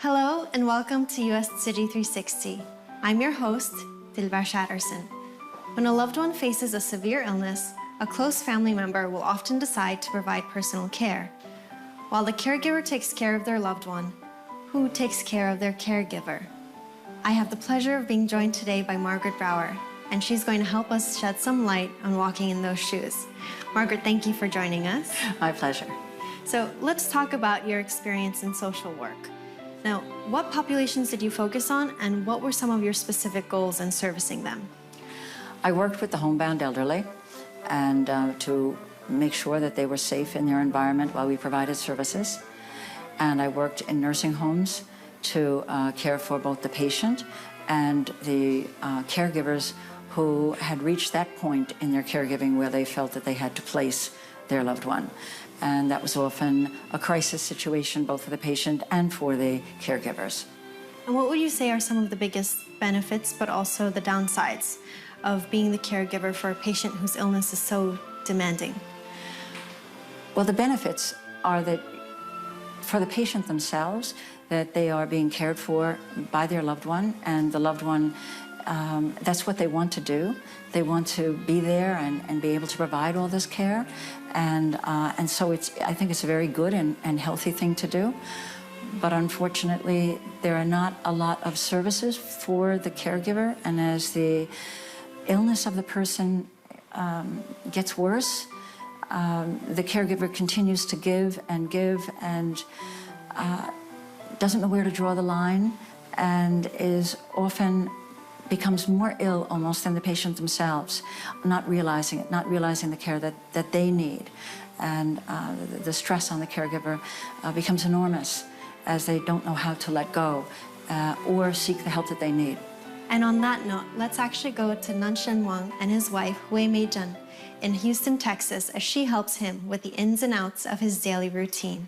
Hello and welcome to US Tzu Chi 360. I'm your host, Dilbar Shatterson. When a loved one faces a severe illness, a close family member will often decide to provide personal care. While the caregiver takes care of their loved one, who takes care of their caregiver? I have the pleasure of being joined today by Margaret Brower, and she's going to help us shed some light on walking in those shoes. Margaret, thank you for joining us. My pleasure. So let's talk about your experience in social work. Now, what populations did you focus on, and what were some of your specific goals in servicing them? I worked with the homebound elderly and to make sure that they were safe in their environment while we provided services. And I worked in nursing homes to care for both the patient and the caregivers who had reached that point in their caregiving where they felt that they had to place their loved one. And that was often a crisis situation both for the patient and for the caregivers. And what would you say are some of the biggest benefits, but also the downsides of being the caregiver for a patient whose illness is so demanding? Well, the benefits are that for the patient themselves, that they are being cared for by their loved one, and the loved one, that's what they want to do. They want to be there and be able to provide all this care. And so I think it's a very good and healthy thing to do. But unfortunately, there are not a lot of services for the caregiver. And as the illness of the person gets worse, the caregiver continues to give and doesn't know where to draw the line, and is often becomes more ill almost than the patient themselves, not realizing it, not realizing the care that they need. And the stress on the caregiver becomes enormous as they don't know how to let go or seek the help that they need. And on that note, let's actually go to Nanshen Wang and his wife, Hui Mei-Zhen, in Houston, Texas, as she helps him with the ins and outs of his daily routine.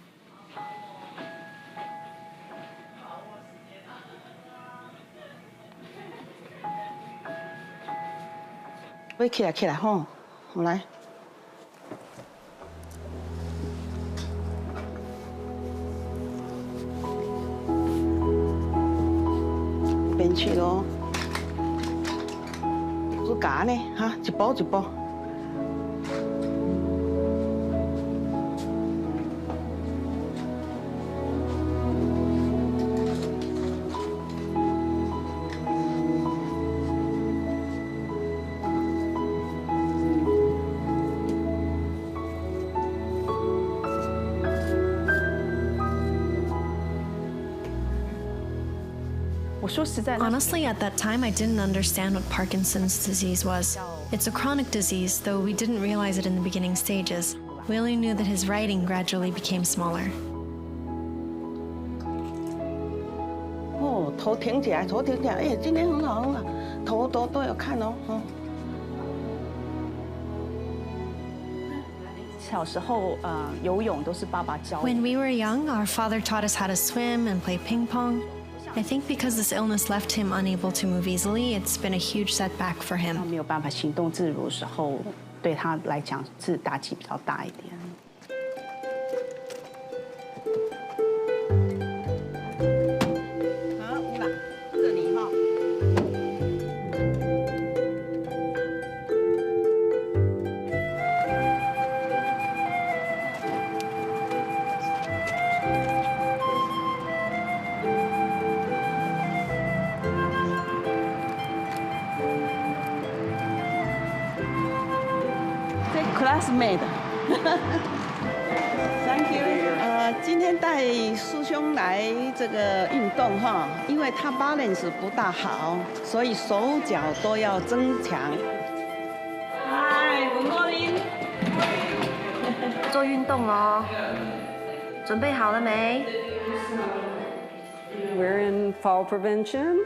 起来吼，我来。边去咯，做假呢，哈，一步一步。Honestly, at that time, I didn't understand what Parkinson's disease was. It's a chronic disease, though we didn't realize it in the beginning stages. We only knew that his writing gradually became smaller. 哦，头挺起来，头挺起来，哎，今天很好很好，头都有看哦，小时候，游泳都是爸爸教。When we were young, our father taught us how to swim and play ping pong. I think because this illness left him unable to move easily, it's been a huge setback for him. 没有办法行动自如的时候，对他来讲是打击比较大一点。好，你把这里哈。classmate， Thank you。今天带师兄来这个运动哈，因为他 balance 不大好，所以手脚都要增强。Hi, good morning。做运动咯，准备好了没？ We're in fall prevention.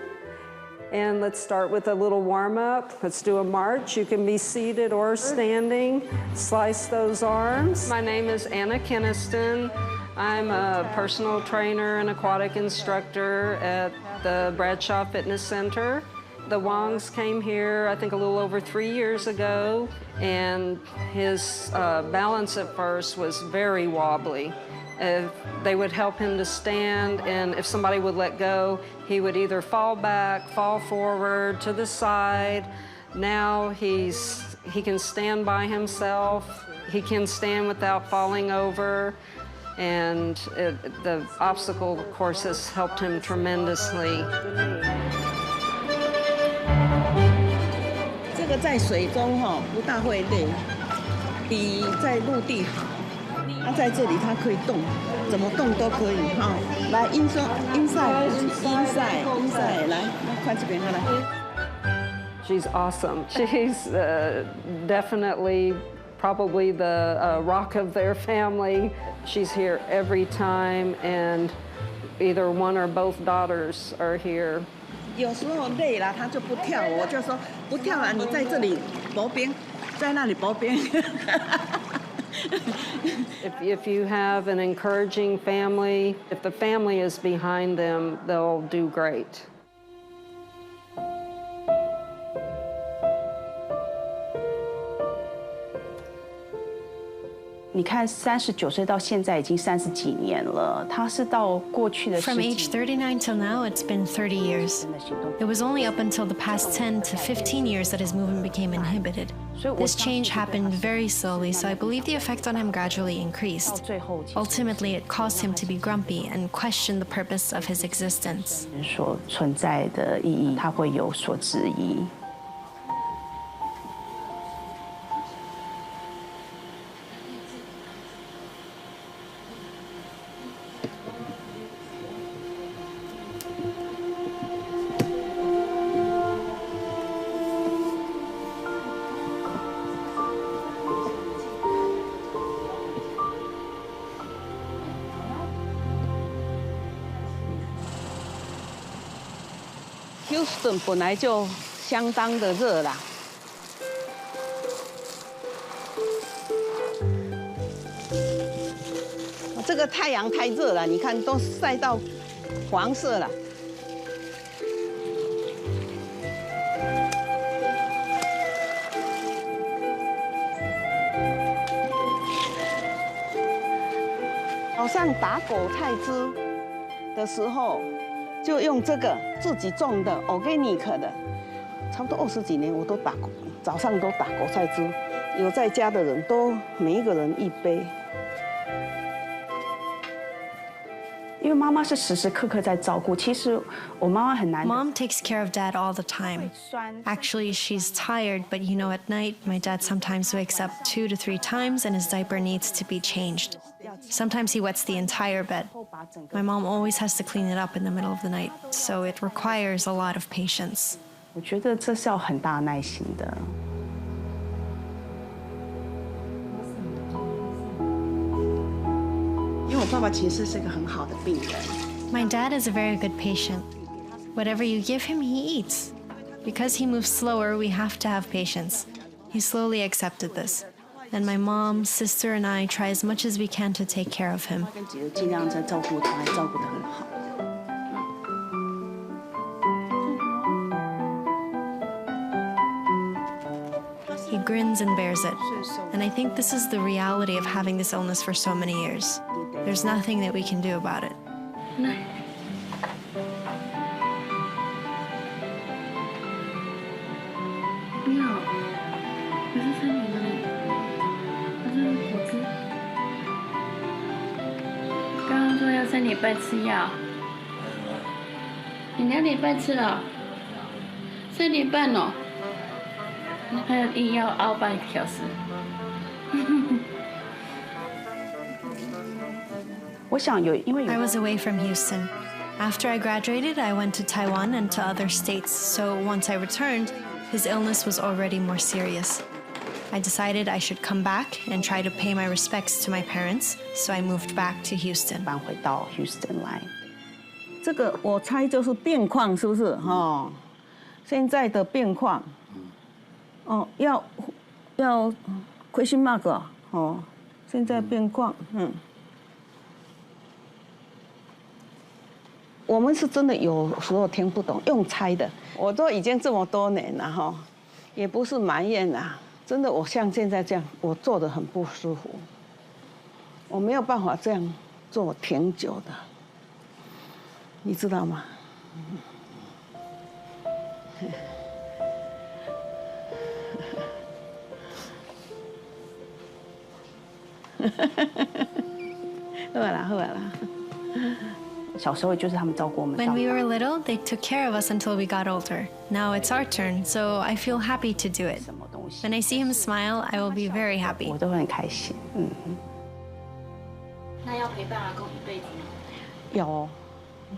And let's start with a little warm-up. Let's do a march. You can be seated or standing. Slice those arms. My name is Anna Keniston. I'm a personal trainer and aquatic instructor at the Bradshaw Fitness Center. The Wangs came here, I think, a little over 3 years ago, and his balance at first was very wobbly. They would help him to stand, and if somebody would let go, he would either fall back, fall forward, to the side. Now he can stand by himself. He can stand without falling over, and the obstacle course has helped him tremendously. 这个在水中不大会累，比在陆地好。它在这里它可以动，怎么动都可以来inside，来，快这边来。She's awesome. She's definitely probably the rock of their family. She's here every time, and either one or both daughters are here. 有时候累了，他就不跳，我就说不跳了，你在这里薄边，在那里薄边。If you have an encouraging family, if the family is behind them, they'll do great. 你看，39岁到现在已经30几年了，他是到过去的 From age 39 till now, it's been 30 years. It was only up until the past 10 to 15 years that his movement became inhibited. This change happened very slowly, so I believe the effect on him gradually increased. Ultimately, it caused him to be grumpy and question the purpose of his existence. 所存在的意义，他会有所质疑。Houston 本来就相当的热啦，这个太阳太热了，你看都晒到黄色了。早上打果菜汁的时候。就用这个自己种的 organic 的，差不多20几年我都早上都打果菜汁，有在家的人都每一个人1杯。因为妈妈是时时刻刻在照顾，其实我妈妈很难。Mom takes care of Dad all the time. Actually, she's tired, but you know, at night, my dad sometimes wakes up 2 to 3 times and his diaper needs to be changed. Sometimes he wets the entire bed. My mom always has to clean it up in the middle of the night, so it requires a lot of patience. 我觉得这是要很大耐心的。因为我爸爸其实是个很好的病人。My dad is a very good patient. Whatever you give him, he eats. Because he moves slower, we have to have patience. He slowly accepted this. And my mom, sister, and I try as much as we can to take care of him. 跟姐姐尽量在照顾他，照顾得很好。He grins and bears it. And I think this is the reality of having this illness for so many years. There's nothing that we can do about it. 你好，我是3年的呢，我是果汁。刚刚说要3礼拜吃药，你2礼拜吃了，3点半哦，还有硬要熬半个小时。我想有，因为有 I was away from Houston. After I graduated, I went to Taiwan and to other states, so once I returned, his illness was already more serious. I decided I should come back and try to pay my respects to my parents, so I moved back to Houston. 搬回到 Houston 来。这个我猜就是变况，是不是？现在的变况，要 question mark 现在变况，我们是真的有时候听不懂，用猜的。我都已经这么多年了也不是埋怨啦，真的，我像现在这样，我做得很不舒服，我没有办法这样做挺久的，你知道吗？好啦好啦。小时候就是他们照顾我们长 When we 大。 were little, they took care of us until we got older. Now it's our turn, so I feel happy to do it. 什么东西， When I see him smile, I will be very happy. 我都会很开心。嗯，那要陪伴阿公一辈子吗？要哦，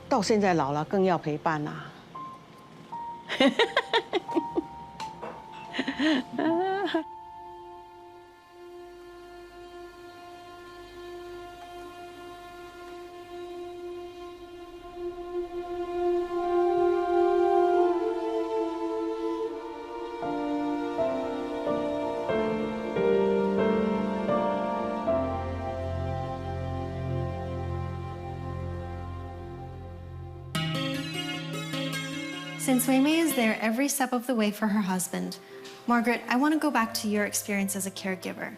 到现在老了更要陪伴啊。Since Wei Mei is there every step of the way for her husband, Margaret, I want to go back to your experience as a caregiver.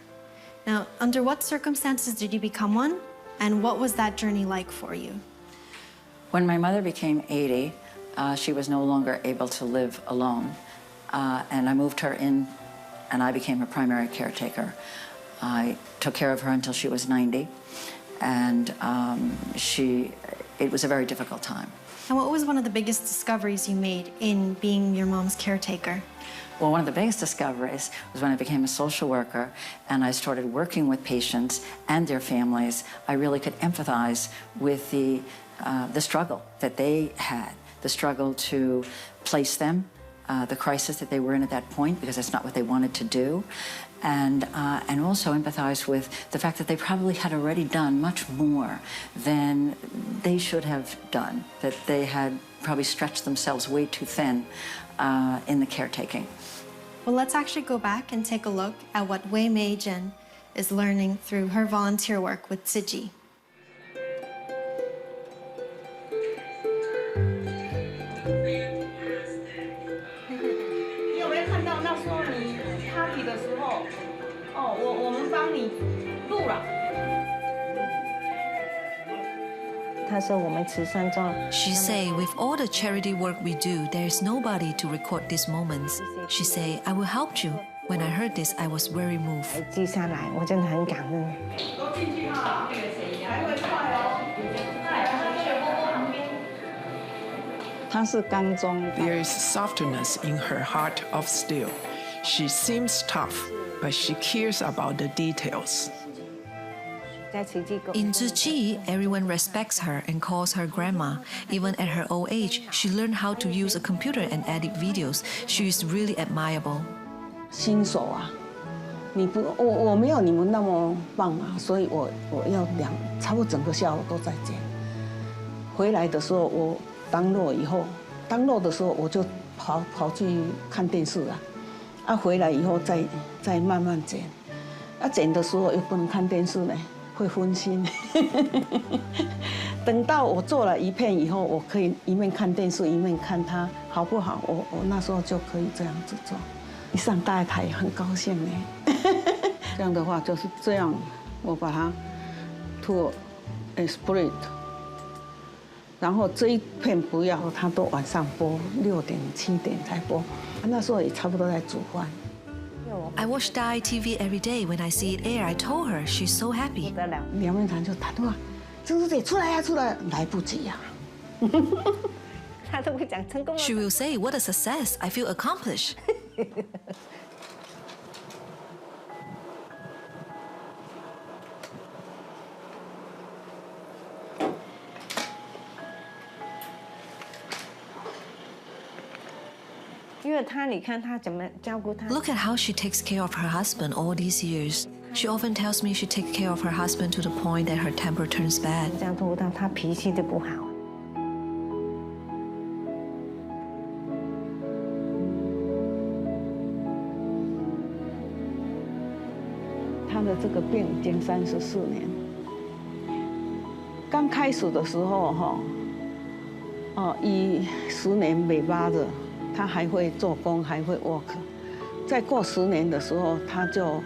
Now, under what circumstances did you become one, and what was that journey like for you? When my mother became 80, she was no longer able to live alone, and I moved her in, and I became her primary caretaker. I took care of her until she was 90, and it was a very difficult time. And what was one of the biggest discoveries you made in being your mom's caretaker? Well, one of the biggest discoveries was when I became a social worker and I started working with patients and their families. I really could empathize with the struggle that they had, the struggle to place them, the crisis that they were in at that point, because that's not what they wanted to do, and also empathize with the fact that they probably had already done much more than they should have done, that they had probably stretched themselves way too thin in the caretaking. Well, let's actually go back and take a look at what Wei Mei Jin is learning through her volunteer work with Tzu Chi. 你有没有看到那时候你 party 的时候，哦，我们帮你录了。 She say, with all the charity work we do, there is nobody to record these moments. She say, I will help you. When I heard this, I was very moved. 记下来，我真的很感恩。都进去哈，还会快哦。他是刚中。 There is softness in her heart of steel. She seems tough, but she cares about the details. In Tzu Chi, everyone respects her and calls her grandma. Even at her old age, she learned how to use a computer and edit videos. She is really admirable. 新手啊，我没有你们那么棒啊，所以我要差不多整个下午都在剪。回来的时候我download以后，download的时候我就跑去看电视啊，回来以后再慢慢剪，剪的时候又不能看电视呢。 会分心，等到我做了一片以后，我可以一面看电视一面看它好不好。我那时候就可以这样子做，一上大台很高兴呢。这样的话就是这样，我把它做split， 然后这一片不要，它都晚上播，6点7点才播。那时候也差不多在煮饭。 I watch Dai TV every day. When I see it air, I told her she's so happy. 梁文堂就打电话，朱师姐出来呀，出来，来不及呀。他都会讲成功了。She will say, "What a success! I feel accomplished." Look at how she takes care of her husband all these years. She often tells me she takes care of her husband to the point that her temper turns bad. 这样做到他脾气就不好。他的这个病已经34年。刚开始的时候10年没巴着。 他还会做工，还会 work。再过10年的时候，他就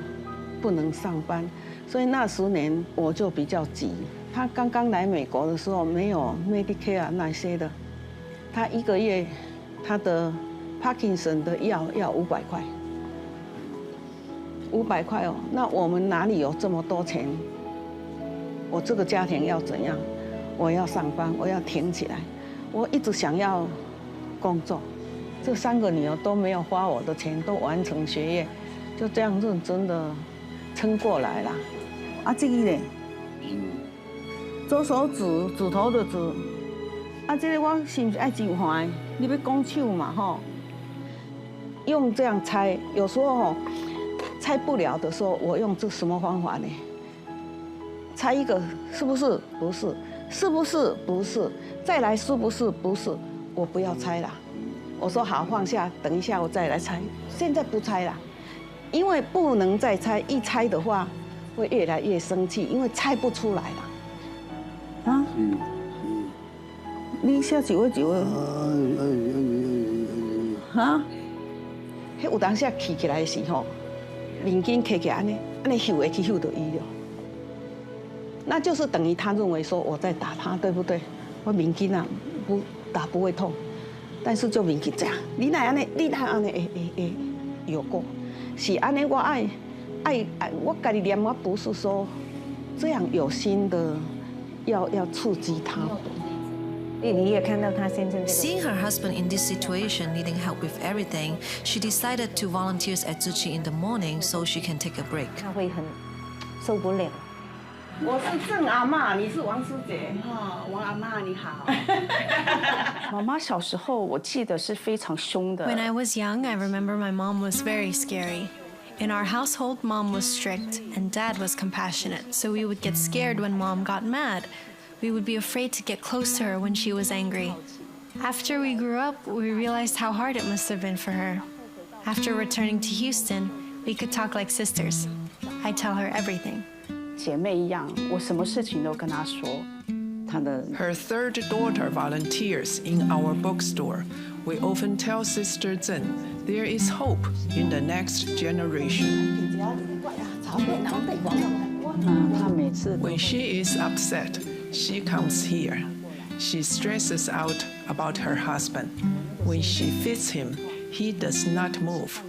不能上班，所以那10年我就比较急。他刚刚来美国的时候没有 Medicare 那些的，他1个月他的 Parkinson 的药要500块，500块哦。那我们哪里有这么多钱？我这个家庭要怎样？我要上班，我要挺起来。我一直想要工作，这3个女儿都没有花我的钱，都完成学业，就这样认真的撑过来了。啊，这个呢？左手指头的指，啊，这个我是不是爱真欢？你要讲手嘛吼？用这样猜，有时候吼猜不了的时候，我用这什么方法呢？猜一个是不是？不是，是不是？不是，再来是不是？不是，我不要猜啦。我说好，放下，等一下我再来猜。现在不猜啦，因为不能再猜，一猜的话会越来越生气，因为猜不出来了。啊？你写几位？哈？迄有当时气起来的时候，面筋起起来安尼翕会去翕到伊了，那就是等于他认为说我在打他，对不对？我面筋啊不打不会痛，但是就面筋这样，你哪安尼？你哪安尼？有过，是安尼我爱，我家己念，我不是说这样有心的。要刺激他。你也看到他先生。Seeing her husband in this situation needing help with everything, she decided to volunteer at Tzu Chi in the morning so she can take a break. 他会很受不了。我是郑阿嬷，你是王师姐。王阿嬷你好。妈妈小时候我记得是非常凶的。 When I was young, I remember my mom was very scary. In our household, Mom was strict and Dad was compassionate, so we would get scared when Mom got mad. We would be afraid to get close to her when she was angry. After we grew up, we realized how hard it must have been for her. After returning to Houston, we could talk like sisters. I tell her everything. 姐妹一样，我什么事情都跟她说。Her third daughter volunteers in our bookstore. We often tell Sister Zhen there is hope in the next generation. When she is upset, she comes here. She stresses out about her husband. When she feeds him, he does not move.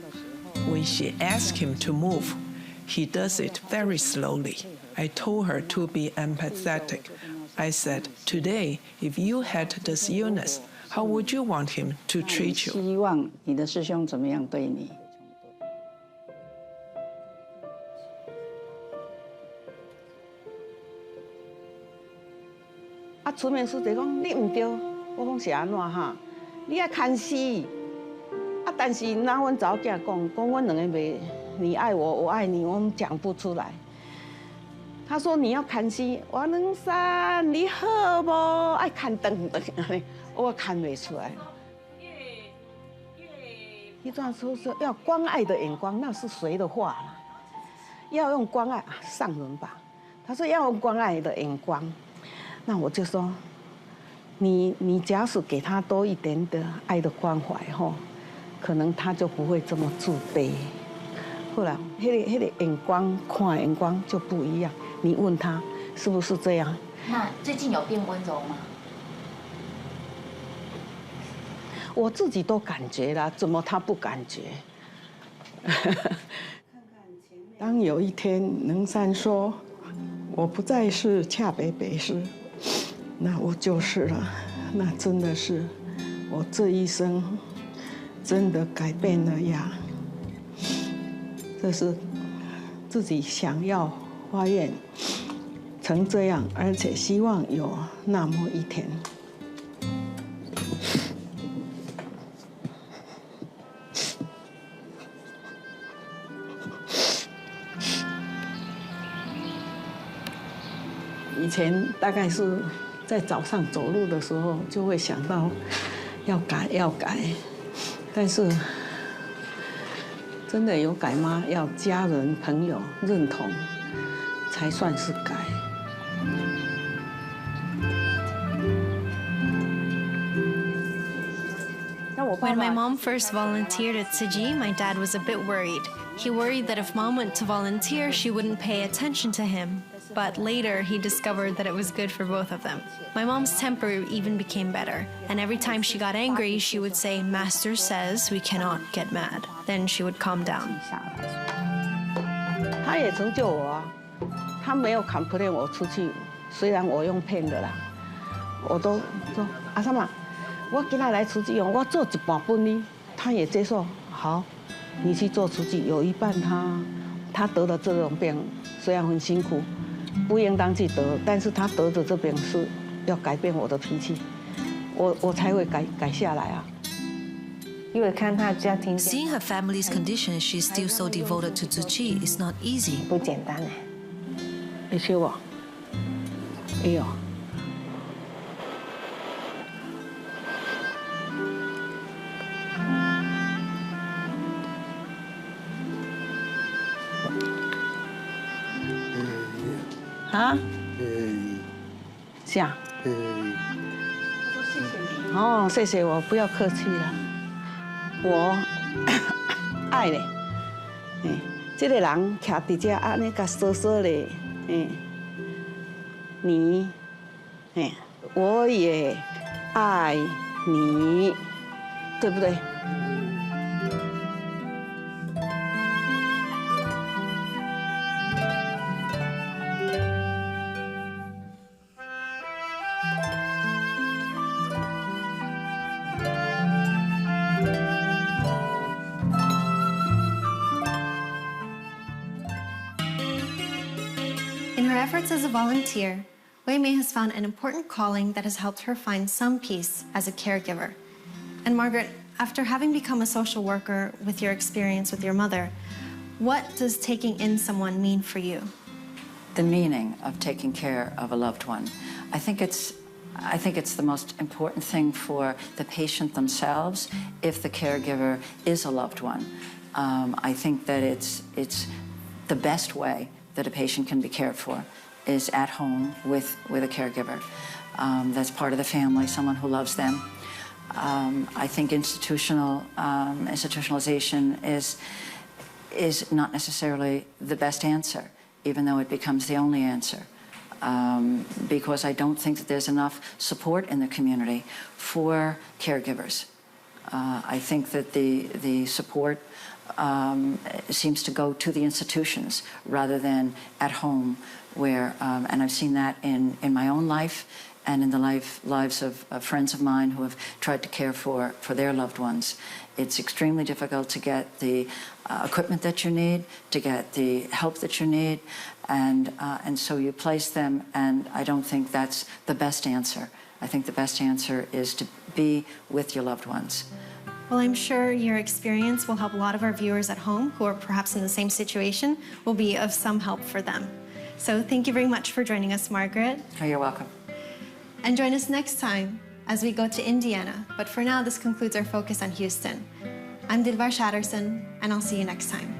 When she asks him to move, he does it very slowly. I told her to be empathetic. I said, today, if you had this illness, how would you want him to treat you? 希望你的师兄怎么样对你？啊，出面师姐讲你唔对，我讲是安怎哈？你爱看戏，啊，但是拿阮查某囝讲阮两个袂，你爱我，我爱你，我们讲不出来。他说你要看戏，王能山你好不？爱看灯灯安尼。 我看不出来。一段说是要关爱的眼光，那是谁的话啦？要用关爱上人吧。他说要用关爱的眼光，那我就说，你假使给他多一点的爱的关怀吼，可能他就不会这么自卑。后来那个眼光看眼光就不一样。你问他是不是这样？那最近有变温柔吗？ 我自己都感觉了，怎么他不感觉？当有一天能山说我不再是恰北北师，那我就是了。那真的是我这一生真的改变了呀。这是自己想要发愿成这样，而且希望有那么一天。 以前大概是在早上走路的时候，就会想到要改，但是真的有改吗？要家人朋友认同才算是改。 When my mom first volunteered at Tzu Chi, my dad was a bit worried. He worried that if Mom went to volunteer, she wouldn't pay attention to him. but later he discovered that it was good for both of them. My mom's temper even became better, and every time she got angry, she would say, "Master says we cannot get mad." Then she would calm down. 他也成就我啊，他没有 complain 我出去，虽然我用骗的啦，我都说阿三妈，我今天来出去用，我做一半分呢，他也接受，好，你去做出去，有一半他得了这种病，虽然很辛苦，不应当去得，但是他得的这病是要改变我的脾气，我才会改下来啊。 Seeing her family's condition, she's still so devoted to Tzu Chi is not easy. 不简单哎，你学我，哎呦，啊？啥？哦，谢谢我，不要客气了。 我爱嘞，这个人徛伫遮安尼甲说说嘞，你，我也爱你，对不对？ In her efforts as a volunteer, Wei Mei has found an important calling that has helped her find some peace as a caregiver. And Margaret, after having become a social worker with your experience with your mother, what does taking in someone mean for you? The meaning of taking care of a loved one. I think it's the most important thing for the patient themselves if the caregiver is a loved one. I think that it's the best way that a patient can be cared for is at home with a caregiver. That's part of the family, someone who loves them. I think institutionalization is not necessarily the best answer, even though it becomes the only answer. Because I don't think that there's enough support in the community for caregivers. I think that the support seems to go to the institutions rather than at home, where, and I've seen that in my own life and in the lives of friends of mine who have tried to care for their loved ones. It's extremely difficult to get the equipment that you need, to get the help that you need, and so you place them, and I don't think that's the best answer. I think the best answer is to be with your loved ones. Well, I'm sure your experience will help a lot of our viewers at home who are perhaps in the same situation, will be of some help for them. So thank you very much for joining us, Margaret. Oh, you're welcome. And join us next time as we go to Indiana. But for now, this concludes our focus on Houston. I'm Dilbar Shatterson, and I'll see you next time.